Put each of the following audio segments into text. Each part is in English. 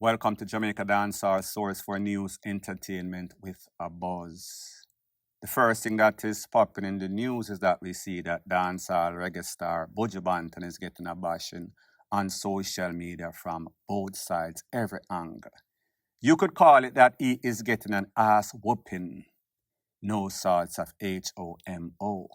Welcome to Jamaica Dancehall, source for news, entertainment with a buzz. The first thing that is popping in the news is that we see that dancehall reggae star Buju Banton is getting a bashing on social media from both sides, every angle. You could call it that he is getting an ass whooping, no sorts of HOMO.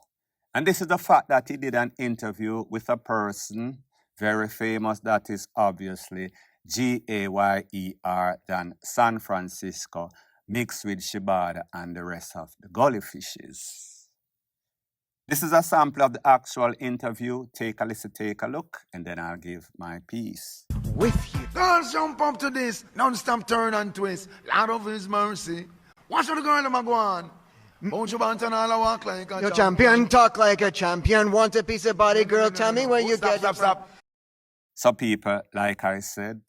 And this is the fact that he did an interview with a person very famous, that is obviously GAYER than San Francisco, mixed with Shibada and the rest of the gully fishes. This is a sample of the actual interview. Take a listen, take a look, and then I'll give my piece. With you. Girls jump up to this, non-stop turn and twist. Lord of His mercy. Watch how the girl them a go on. Buju Banton all a walk like a Your champion talk like a champion. Want a piece of body, girl? Tell me where you get it from. So people, like I said,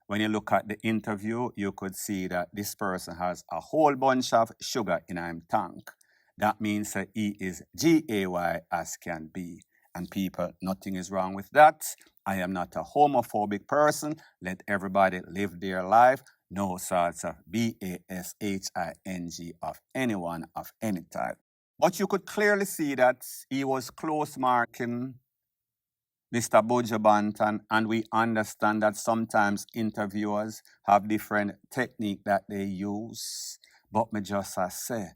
when you look at the interview, you could see that this person has a whole bunch of sugar in his tank. That means that he is GAY as can be. And people, nothing is wrong with that. I am not a homophobic person. Let everybody live their life. No sorts of BASHING of anyone of any type. But you could clearly see that he was close marking Mr. Buju Banton, and we understand that sometimes interviewers have different technique that they use. But me just say,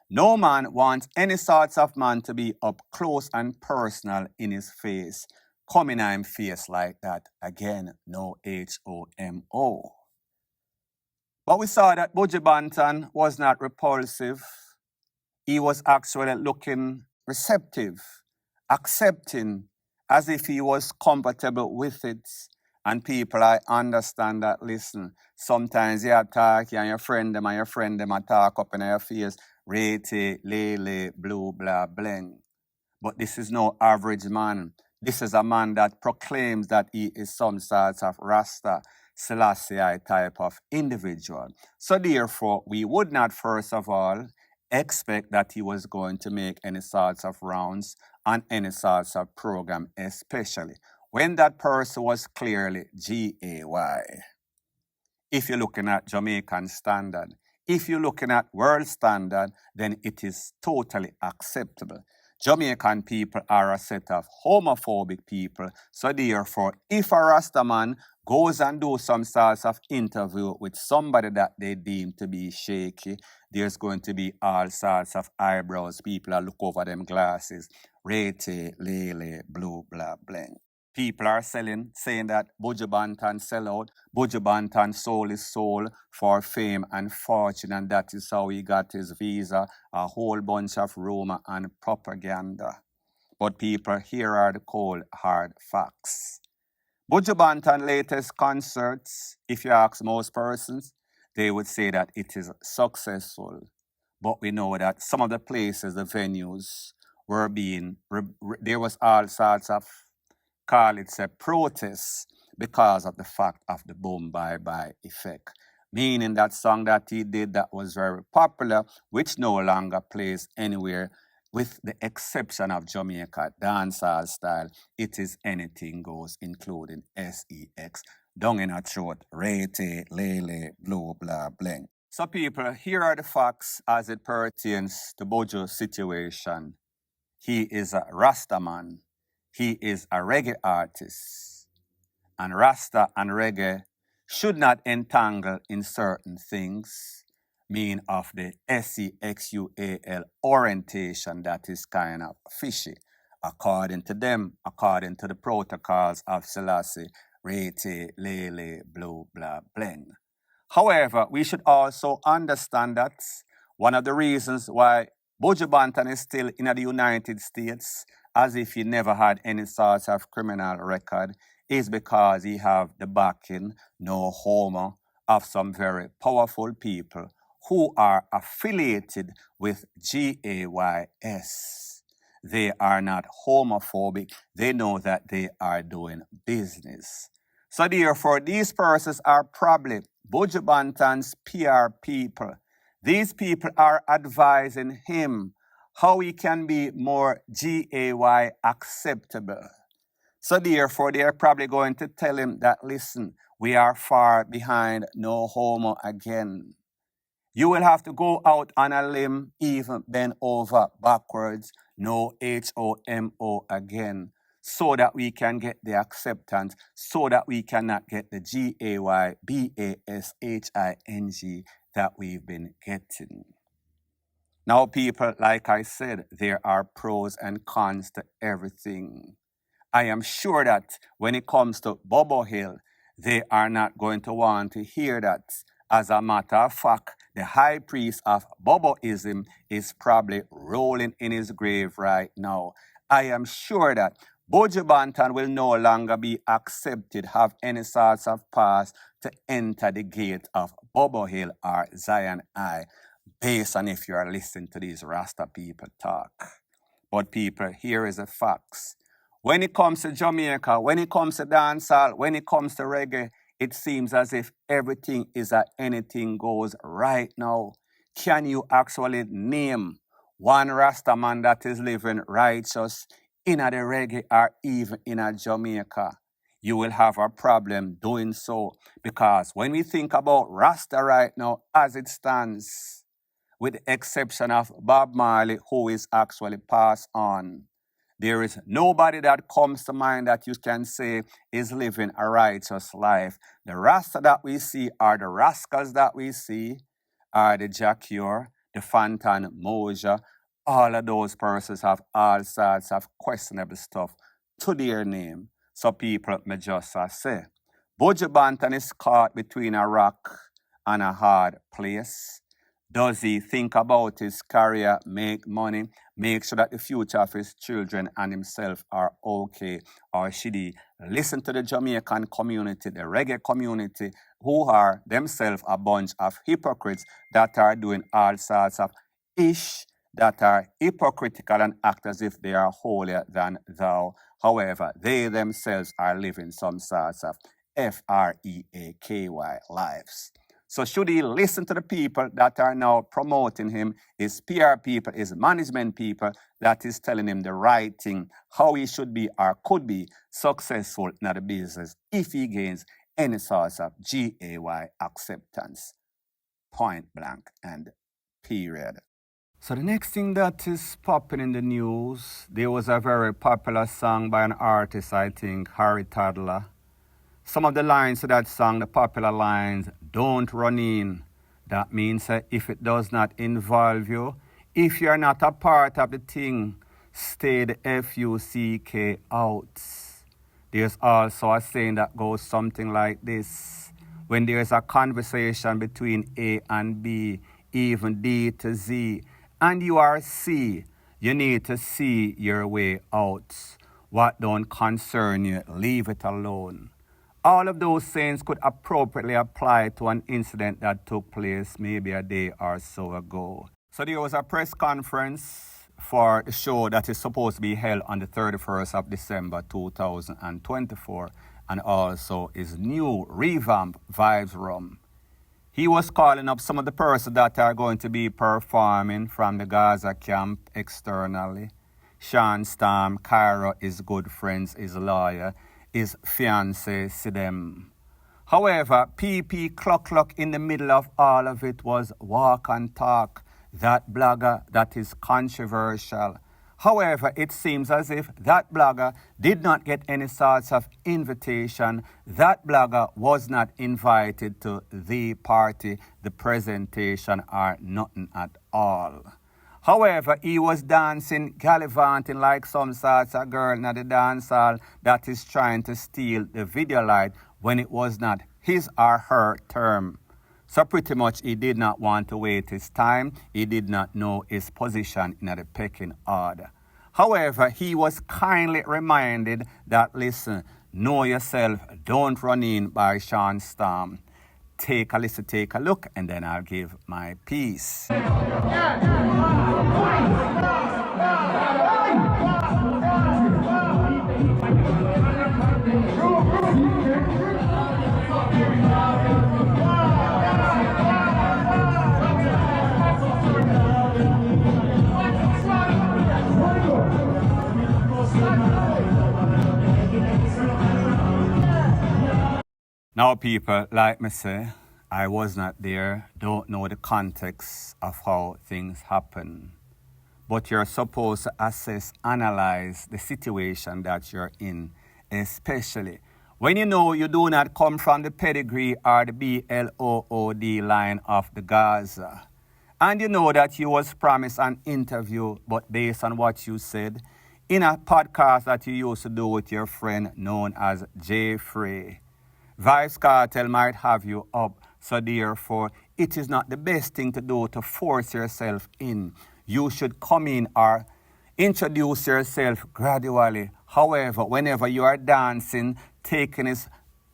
no man wants any sorts of man to be up close and personal in his face. Coming in his face like that. Again, no HOMO. But we saw that Buju Banton was not repulsive. He was actually looking receptive, accepting, as if he was comfortable with it. And people, I understand that, listen, sometimes you talk and your friend them a talk up in your face, rete, lele, blue, blah, bling. But this is no average man. This is a man that proclaims that he is some sort of Rasta, Selassie type of individual. So therefore, we would not, first of all, expect that he was going to make any sorts of rounds on any sorts of program, especially when that person was clearly GAY. If you're looking at Jamaican standard, if you're looking at world standard, then it is totally acceptable. Jamaican people are a set of homophobic people, so therefore, if a Rastaman goes and do some sorts of interview with somebody that they deem to be shaky, there's going to be all sorts of eyebrows. People are look over them glasses. Rete, lele, blue, blah, bling. People are saying that Buju Banton sell out. Buju Banton sold his soul for fame and fortune, and that is how he got his visa. A whole bunch of rumor and propaganda. But people, here are the cold, hard facts. Buju Banton's latest concerts, if you ask most persons, they would say that it is successful. But we know that some of the places, the venues, were being, there was all sorts of, call it a protest because of the fact of the boom bye-bye effect. Meaning that song that he did that was very popular, which no longer plays anywhere, with the exception of Jamaica dancehall style, it is anything goes, including sex. Down in a throat, rete, lele, blue, blah, bling. So people, here are the facts as it pertains to Buju's situation. He is a Rasta man. He is a reggae artist. And Rasta and reggae should not entangle in certain things, mean of the sexual orientation that is kind of fishy. According to them, according to the protocols of Selassie, rete, lele, blue, blah, bling. However, we should also understand that one of the reasons why Buju Banton is still in the United States, as if he never had any sort of criminal record, is because he have the backing, no homo, of some very powerful people who are affiliated with GAYS. They are not homophobic. They know that they are doing business. So therefore, these persons are probably Buju Banton's PR people. These people are advising him how he can be more GAY acceptable. So therefore, they are probably going to tell him that, listen, We are far behind, no homo again. You will have to go out on a limb, even bend over backwards, no HOMO again, so that we can get the acceptance, so that we cannot get the GAYBASHING that we've been getting. Now, people, like I said, there are pros and cons to everything. I am sure that when it comes to Bobo Hill, they are not going to want to hear that. As a matter of fact, the high priest of Boboism is probably rolling in his grave right now. I am sure that Buju Banton will no longer be accepted, have any sorts of pass to enter the gate of Bobo Hill or Zion I, based on if you are listening to these Rasta people talk. But people, here is the facts. When it comes to Jamaica, when it comes to dancehall, when it comes to reggae, it seems as if everything is a anything goes right now. Can you actually name one Rasta man that is living righteous in a the reggae or even in a Jamaica? You will have a problem doing so, because when we think about Rasta right now as it stands, with the exception of Bob Marley, who is actually passed on, there is nobody that comes to mind that you can say is living a righteous life. The Rasta that we see are the rascals that we see, are the Jacure, the Fantan Moja. All of those persons have all sorts of questionable stuff to their name. So people may just say, Buju Banton is caught between a rock and a hard place. Does he think about his career, make money, make sure that the future of his children and himself are okay? Or should he listen to the Jamaican community, the reggae community, who are themselves a bunch of hypocrites that are doing all sorts of ish, that are hypocritical and act as if they are holier than thou. However, they themselves are living some sorts of FREAKY lives. So should he listen to the people that are now promoting him, his PR people, his management people, that is telling him the right thing, how he should be or could be successful in the business if he gains any sort of GAY acceptance? Point blank and period. So the next thing that is popping in the news, there was a very popular song by an artist, I think, Harry Toddler. Some of the lines to that song, the popular lines, don't run in. That means if it does not involve you, if you're not a part of the thing, stay the FUCK out. There's also a saying that goes something like this. When there's a conversation between A and B, even D to Z, and you are C, you need to see your way out. What don't concern you, leave it alone. All of those sayings could appropriately apply to an incident that took place maybe a day or so ago. So there was a press conference for the show that is supposed to be held on the 31st of December 2024, and also his new revamp Vybz Rum. He was calling up some of the persons that are going to be performing from the Gaza camp externally. Shawn Storm, Cairo, his good friends, his lawyer, his fiancé, Sidem. However, PP Cluck in the middle of all of it was Walk and Talk, that blogger that is controversial. However, it seems as if that blogger did not get any sorts of invitation. That blogger was not invited to the party, the presentation, or nothing at all. However, he was dancing, gallivanting like some sorts of girl in the dancehall that is trying to steal the video light when it was not his or her term. So pretty much he did not want to wait his time. He did not know his position in the pecking order. However, he was kindly reminded that, listen, know yourself, don't run in by Shawn Storm. Take a listen, take a look, and then I'll give my piece. Now, people, like me say, I was not there, don't know the context of how things happen. But you're supposed to assess, analyze the situation that you're in, especially when you know you do not come from the pedigree or the BLOOD line of the Gaza. And you know that you was promised an interview, but based on what you said, in a podcast that you used to do with your friend known as Jeffrey, Vybz Kartel might have you up, so therefore it is not the best thing to do to force yourself in. You should come in or introduce yourself gradually. However, whenever you are dancing, taking his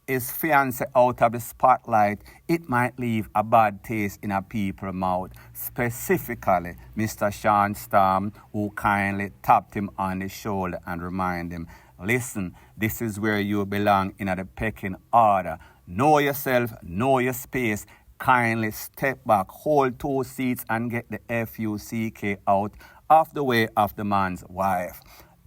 fiancé out of the spotlight, it might leave a bad taste in a people's mouth. Specifically, Mr. Shawn Storm, who kindly tapped him on the shoulder and reminded him, listen, this is where you belong in the pecking order. Know yourself, know your space. Kindly step back, hold 2 seats and get the FUCK out of the way of the man's wife.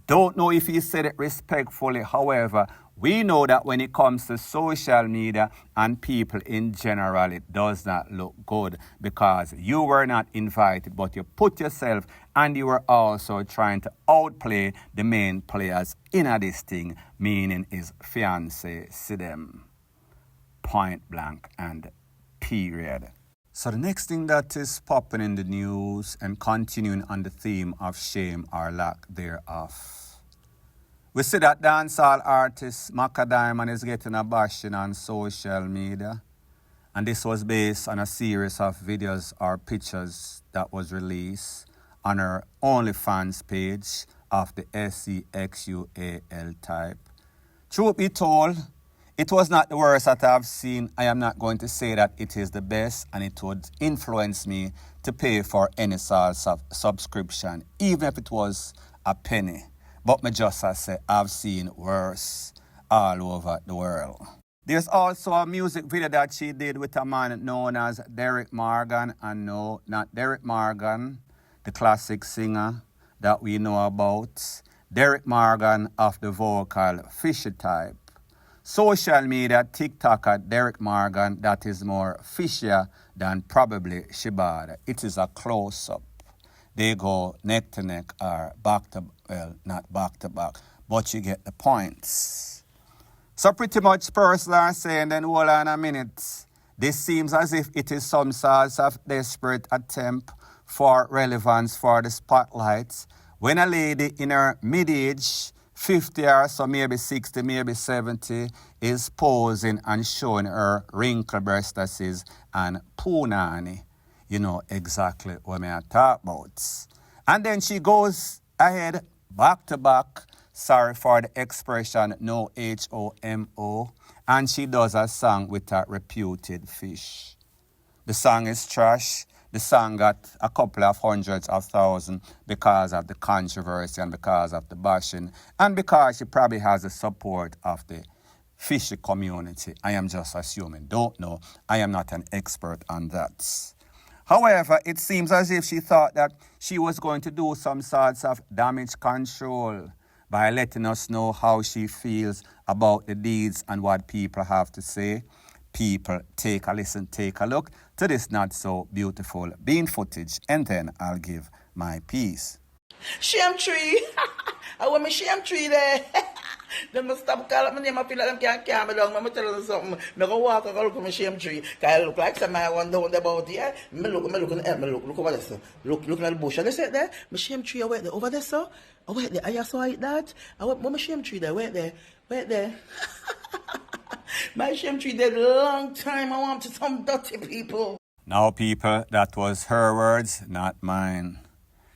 Don't know if he said it respectfully. However, we know that when it comes to social media and people in general, it does not look good because you were not invited, but you put yourself and you were also trying to outplay the main players in this thing, meaning his fiancé, see them, point blank and period. So the next thing that is popping in the news and continuing on the theme of shame or lack thereof. We see that dancehall artist Macka Diamond is getting a bashing on social media. And this was based on a series of videos or pictures that was released on her OnlyFans page of the SEXUAL type. Truth be told, it was not the worst that I've seen. I am not going to say that it is the best, and it would influence me to pay for any sort of subscription, even if it was a penny. But me just as say, I've seen worse all over the world. There's also a music video that she did with a man known as Derek Morgan, and no, not Derek Morgan, the classic singer that we know about. Derek Morgan of the vocal fishy type. Social media TikToker Derek Morgan that is more fishier than probably Shibada. It is a close-up. They go neck to neck or back to, well, not back to back, but you get the points. So pretty much people are saying, then hold on a minute. This seems as if it is some sort of desperate attempt for relevance for the spotlight. When a lady in her mid-age, 50 or so, maybe 60, maybe 70, is posing and showing her wrinkled breasts and punani. You know exactly what I talk about. And then she goes ahead, back to back, sorry for the expression, no HOMO, and she does a song with a reputed fish. The song is trash. The song got a couple of hundreds of thousands because of the controversy and because of the bashing and because she probably has the support of the fishy community. I am just assuming. Don't know. I am not an expert on that. However, it seems as if she thought that she was going to do some sorts of damage control by letting us know how she feels about the deeds and what people have to say. People, take a listen, take a look to this not so beautiful bean footage, and then I'll give my piece. Shame tree. I want me shame tree there. Them must stop calling my name. I feel like them can't calm me down. I'm tell them something. I go walk and go look at my shame tree. Cause I look like somebody I wonder about it. Me look over there, sir. Look at the bush. And they said there, my shame tree, I wait there. Over there, sir. I wait there. I saw it that. I went my shame tree there. Wait there. My shame tree dead long time. I want to some dirty people. Now, people, that was her words, not mine.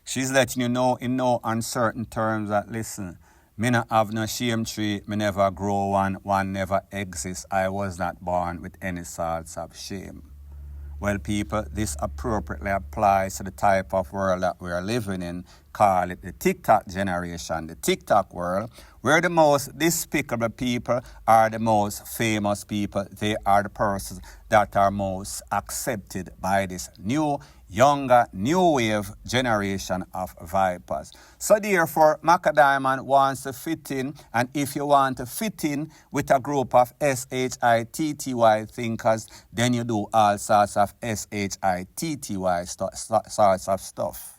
She's letting you know in no uncertain terms that, listen, me not have no shame tree, me never grow one never exists. I was not born with any sorts of shame. Well, people, this appropriately applies to the type of world that we are living in, call it the TikTok generation, the TikTok world, where the most despicable people are the most famous people. They are the persons that are most accepted by this new, younger, new wave generation of vipers. So therefore, Macka Diamond wants to fit in, and if you want to fit in with a group of SHITTY thinkers, then you do all sorts of SHITTY sorts of stuff.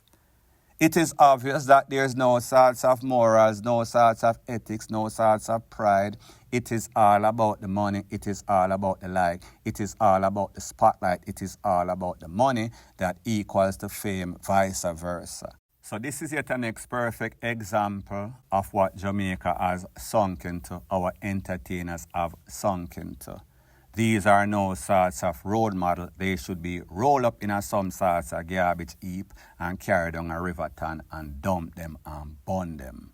It is obvious that there's no sorts of morals, no sorts of ethics, no sorts of pride. It is all about the money. It is all about the like. It is all about the spotlight. It is all about the money that equals the fame, vice versa. So this is yet an next perfect example of what Jamaica has sunk into, our entertainers have sunk into. These are no sorts of road model. They should be rolled up in some sorts of garbage heap and carried down a river ton and dump them and burn them.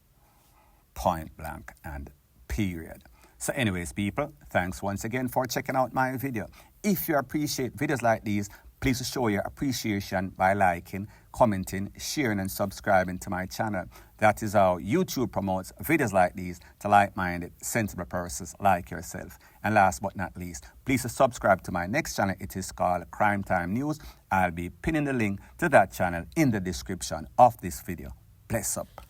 Point blank and period. So anyways, people, thanks once again for checking out my video. If you appreciate videos like these, please show your appreciation by liking, commenting, sharing, and subscribing to my channel. That is how YouTube promotes videos like these to like-minded, sensible persons like yourself. And last but not least, please subscribe to my next channel. It is called Crime Time News. I'll be pinning the link to that channel in the description of this video. Bless up.